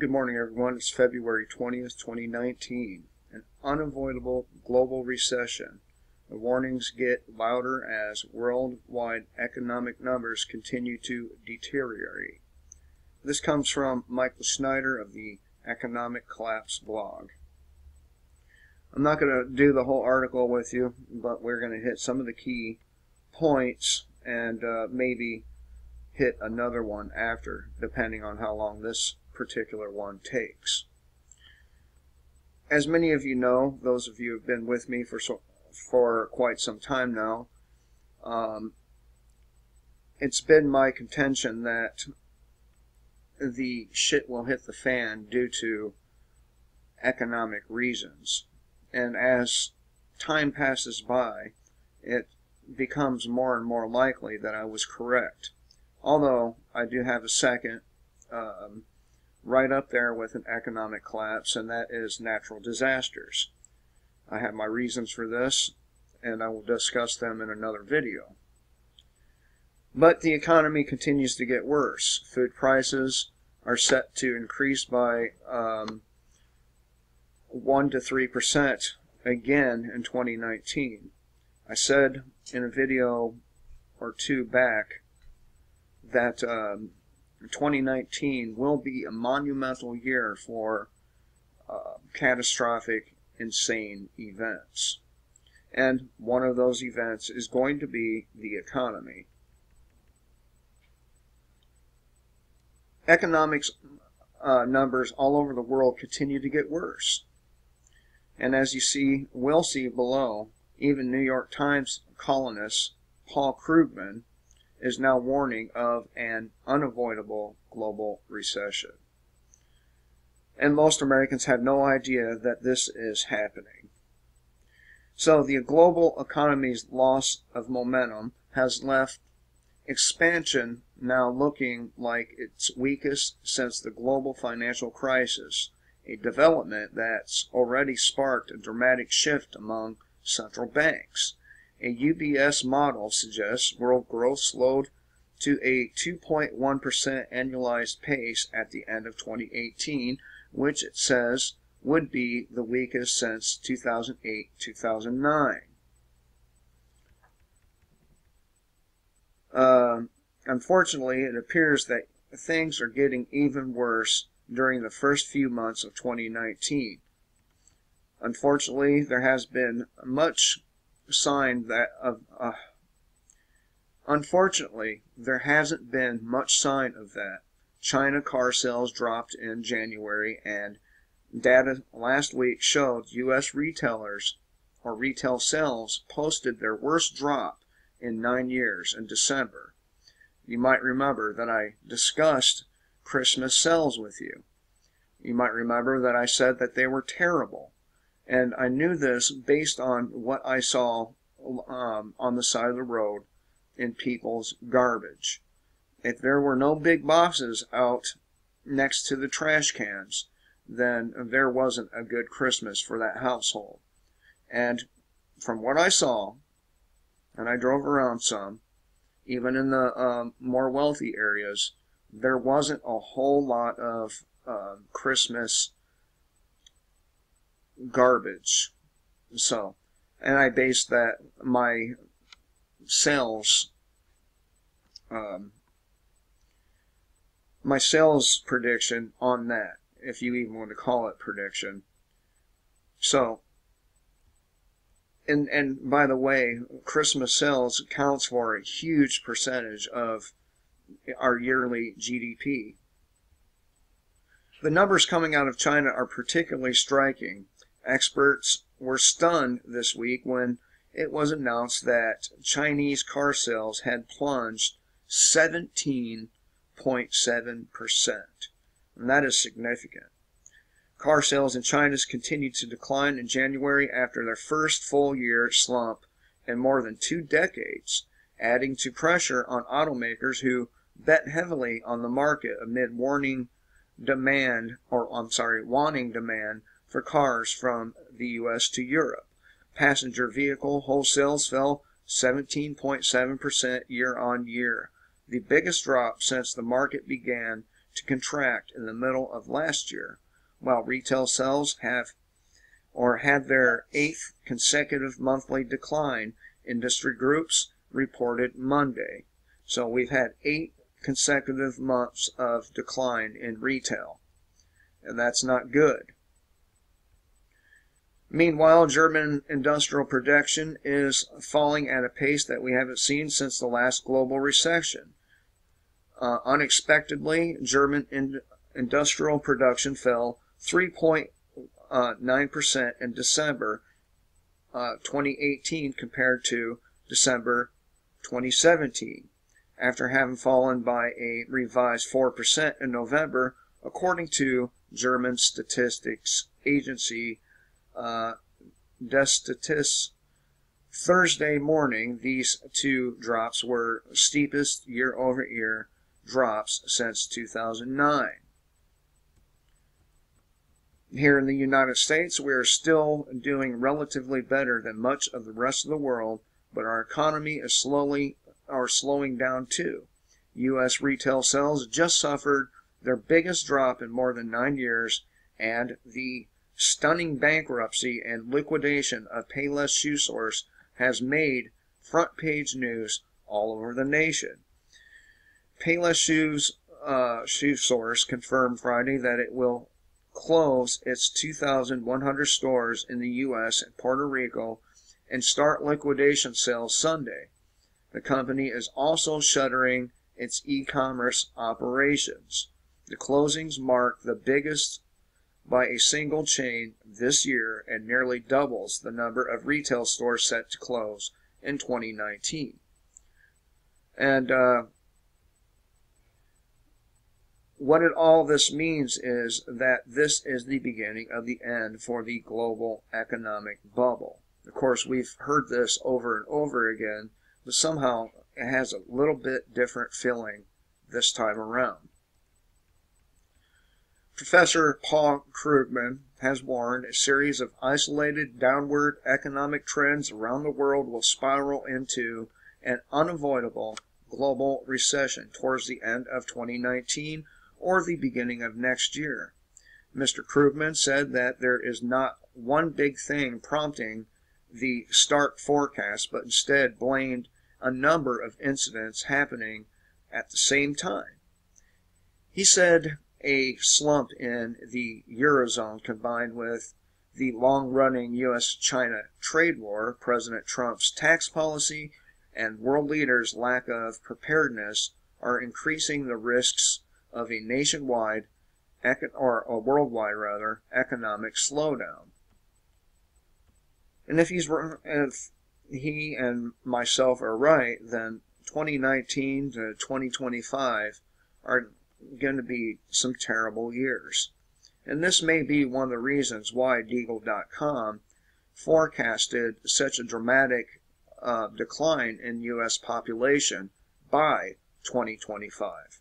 Good morning, everyone. It's February 20th, 2019. An unavoidable global recession. The warnings get louder as worldwide economic numbers continue to deteriorate. This comes from Michael Schneider of the Economic Collapse blog. I'm not going to do the whole article with you, but we're going to hit some of the key points and maybe hit another one after, depending on how long this particular one takes. As many of you know, those of you who have been with me for quite some time now, it's been my contention that the shit will hit the fan due to economic reasons. And as time passes by, it becomes more and more likely that I was correct. Although I do have a second right up there with an economic collapse, and that is natural disasters. I have my reasons for this, and I will discuss them in another video. But the economy continues to get worse. Food prices are set to increase by 1 to 3% again in 2019. I said in a video or two back that 2019 will be a monumental year for catastrophic, insane events. And one of those events is going to be the economy. Economics numbers all over the world continue to get worse. And as you will see below, even New York Times columnist Paul Krugman is now warning of an unavoidable global recession. And most Americans have no idea that this is happening. So the global economy's loss of momentum has left expansion now looking like its weakest since the global financial crisis, a development that's already sparked a dramatic shift among central banks. A UBS model suggests world growth slowed to a 2.1% annualized pace at the end of 2018, which it says would be the weakest since 2008-2009. Unfortunately, it appears that things are getting even worse during the first few months of 2019. Unfortunately, there has been much Unfortunately, there hasn't been much sign of that. China car sales dropped in January, and data last week showed U.S. retailers or retail sales posted their worst drop in 9 years in December. You might remember that I discussed Christmas sales with you. You might remember that I said that they were terrible. And I knew this based on what I saw on the side of the road in people's garbage. If there were no big boxes out next to the trash cans, then there wasn't a good Christmas for that household. And from what I saw, and I drove around some, even in the more wealthy areas, there wasn't a whole lot of Christmas garbage. So, and I based that my sales prediction on that, if you even want to call it prediction. So, and by the way, Christmas sales accounts for a huge percentage of our yearly GDP. The numbers coming out of China are particularly striking. Experts were stunned this week when it was announced that Chinese car sales had plunged 17.7%. And that is significant. Car sales in China continued to decline in January after their first full-year slump in more than 2 decades, adding to pressure on automakers who bet heavily on the market amid wanting demand for cars from the U.S. to Europe. Passenger vehicle wholesales fell 17.7% year on year, the biggest drop since the market began to contract in the middle of last year, while retail sales had their 8th consecutive monthly decline, industry groups reported Monday. So we've had 8 consecutive months of decline in retail, and that's not good. Meanwhile, German industrial production is falling at a pace that we haven't seen since the last global recession. Unexpectedly, German industrial production fell 3.9% in December 2018 compared to December 2017, after having fallen by a revised 4% in November, according to German statistics agency Des Statistics. Thursday morning, these two drops were steepest year-over-year drops since 2009. Here in the United States, we are still doing relatively better than much of the rest of the world, but our economy is slowing down too. U.S. retail sales just suffered their biggest drop in more than 9 years, and the stunning bankruptcy and liquidation of Payless Shoe Source has made front-page news all over the nation. Payless Shoe Source confirmed Friday that it will close its 2,100 stores in the U.S. and Puerto Rico and start liquidation sales Sunday. The company is also shuttering its e-commerce operations. The closings mark the biggest by a single chain this year and nearly doubles the number of retail stores set to close in 2019. And what all this means is that this is the beginning of the end for the global economic bubble. Of course, we've heard this over and over again, but somehow it has a little bit different feeling this time around. Professor Paul Krugman has warned a series of isolated downward economic trends around the world will spiral into an unavoidable global recession towards the end of 2019 or the beginning of next year. Mr. Krugman said that there is not one big thing prompting the stark forecast, but instead blamed a number of incidents happening at the same time. He said a slump in the Eurozone combined with the long-running U.S.-China trade war, President Trump's tax policy, and world leaders' lack of preparedness are increasing the risks of a nationwide, or a worldwide rather, economic slowdown. And if he and myself are right, then 2019 to 2025 are going to be some terrible years. And this may be one of the reasons why Deagle.com forecasted such a dramatic decline in U.S. population by 2025.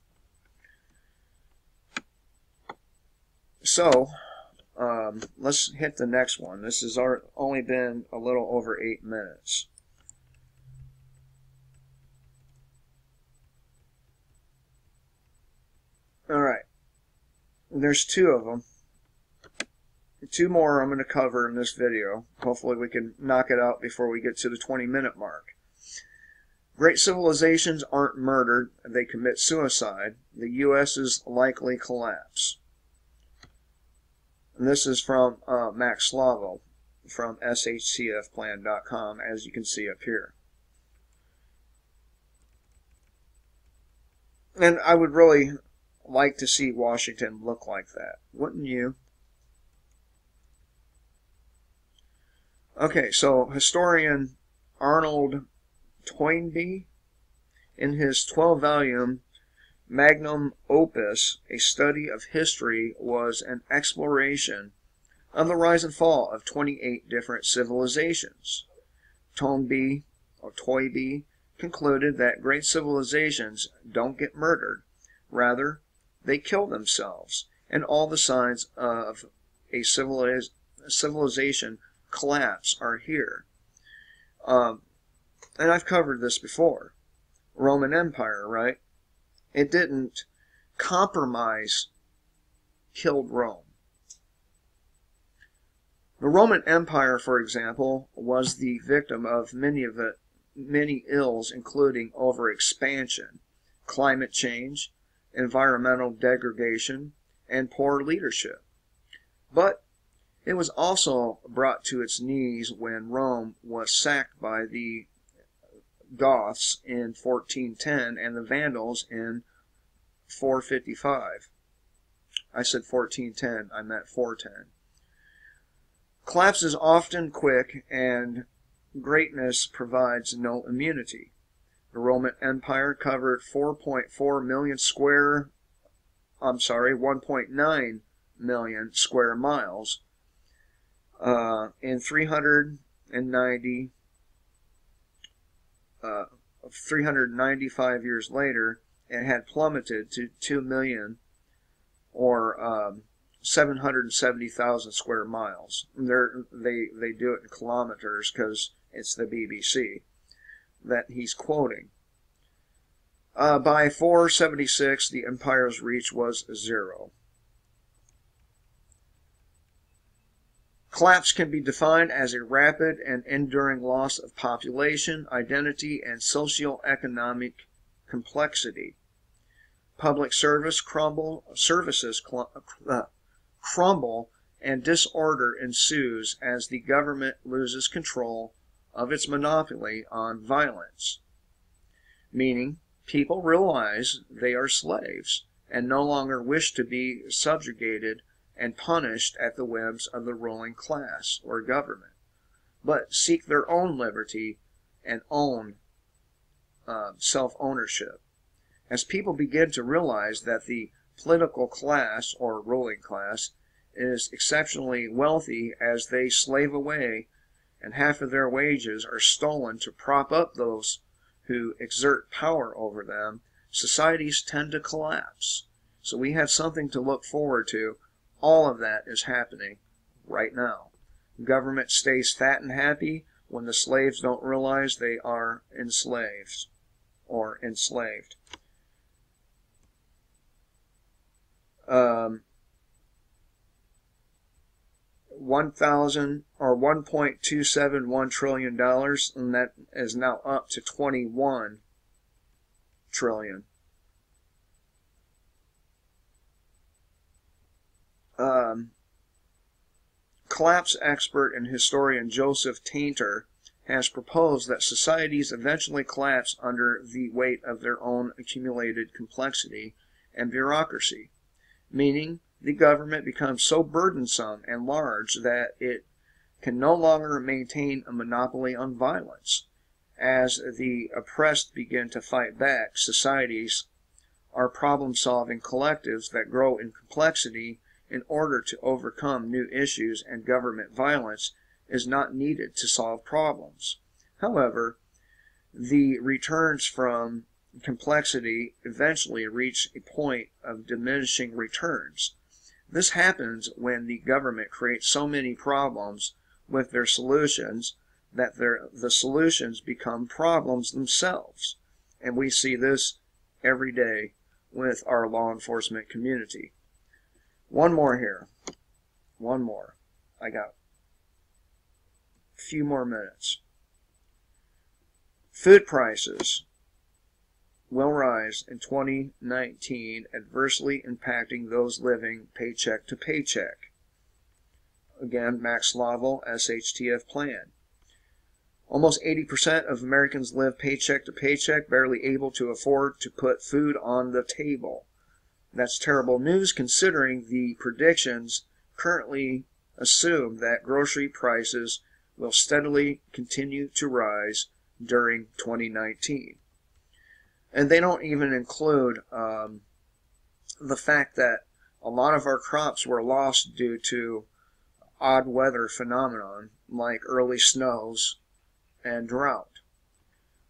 So, let's hit the next one. This has only been a little over 8 minutes. Alright, there's 2 of them. 2 more I'm going to cover in this video. Hopefully we can knock it out before we get to the 20-minute mark. Great civilizations aren't murdered, they commit suicide. The U.S.'s likely collapse. And this is from Max Slavo from shcfplan.com, as you can see up here. And I would really like to see Washington look like that, wouldn't you? Okay, so historian Arnold Toynbee, in his 12-volume magnum opus, A Study of History, was an exploration of the rise and fall of 28 different civilizations. Toynbee concluded that great civilizations don't get murdered. Rather, they kill themselves, and all the signs of a civilization collapse are here. And I've covered this before. Roman Empire, right? It didn't Compromise killed Rome. The Roman Empire, for example, was the victim of many ills, including overexpansion, climate change, environmental degradation, and poor leadership. But it was also brought to its knees when Rome was sacked by the Goths in 1410 and the Vandals in 455. I said 1410, I meant 410. Collapse is often quick, and greatness provides no immunity. The Roman Empire covered 1.9 million square miles. In 395 years later, it had plummeted to 2 million, or 770,000 square miles. They do it in kilometers because it's the BBC that he's quoting. By 476, the empire's reach was 0. Collapse can be defined as a rapid and enduring loss of population, identity, and socio-economic complexity. Public services crumble, and disorder ensues as the government loses control of its monopoly on violence. Meaning, people realize they are slaves and no longer wish to be subjugated and punished at the whims of the ruling class or government, but seek their own liberty and own self-ownership. As people begin to realize that the political class or ruling class is exceptionally wealthy as they slave away and half of their wages are stolen to prop up those who exert power over them, societies tend to collapse. So we have something to look forward to. All of that is happening right now. Government stays fat and happy when the slaves don't realize they are enslaved. 1.271 trillion dollars, and that is now up to 21 trillion. Collapse expert and historian Joseph Tainter has proposed that societies eventually collapse under the weight of their own accumulated complexity and bureaucracy, meaning the government becomes so burdensome and large that it can no longer maintain a monopoly on violence. As the oppressed begin to fight back, societies are problem-solving collectives that grow in complexity in order to overcome new issues, and government violence is not needed to solve problems. However, the returns from complexity eventually reach a point of diminishing returns. This happens when the government creates so many problems with their solutions that the solutions become problems themselves. And we see this every day with our law enforcement community. One more here. One more. I got a few more minutes. Food prices will rise in 2019, adversely impacting those living paycheck to paycheck. Again, Max Laval, SHTF plan. Almost 80% of Americans live paycheck to paycheck, barely able to afford to put food on the table. That's terrible news considering the predictions currently assume that grocery prices will steadily continue to rise during 2019. And they don't even include the fact that a lot of our crops were lost due to odd weather phenomenon like early snows and drought.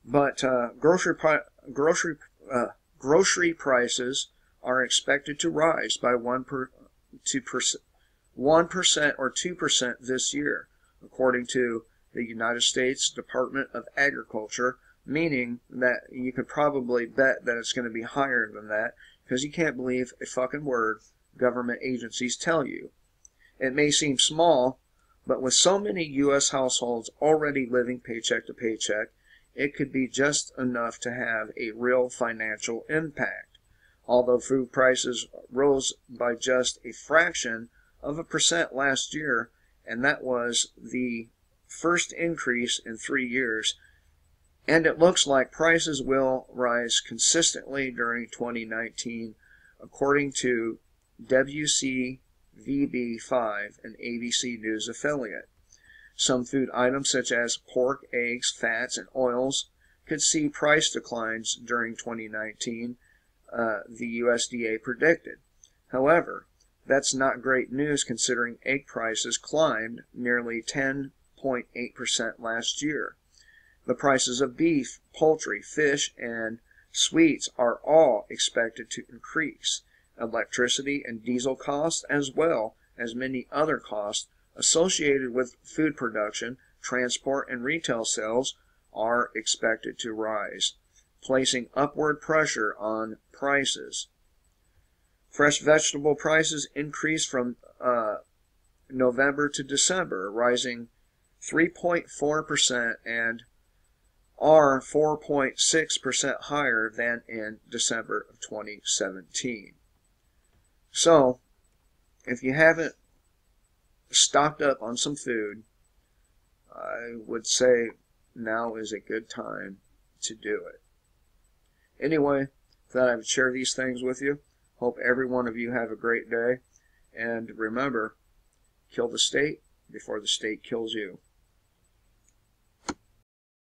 But grocery prices are expected to rise by 1% or 2% this year, according to the United States Department of Agriculture, meaning that you could probably bet that it's going to be higher than that, because you can't believe a fucking word government agencies tell you. It may seem small, but with so many U.S. households already living paycheck to paycheck, it could be just enough to have a real financial impact. Although food prices rose by just a fraction of a percent last year, and that was the first increase in 3 years, and it looks like prices will rise consistently during 2019, according to WCVB5, an ABC News affiliate. Some food items such as pork, eggs, fats, and oils could see price declines during 2019, the USDA predicted. However, that's not great news considering egg prices climbed nearly 10.8% last year. The prices of beef, poultry, fish, and sweets are all expected to increase. Electricity and diesel costs, as well as many other costs associated with food production, transport, and retail sales, are expected to rise, placing upward pressure on prices. Fresh vegetable prices increased from November to December, rising 3.4% and are 4.6% higher than in December of 2017. So, if you haven't stocked up on some food, I would say now is a good time to do it. Anyway, thought I would share these things with you. Hope every one of you have a great day. And remember, kill the state before the state kills you.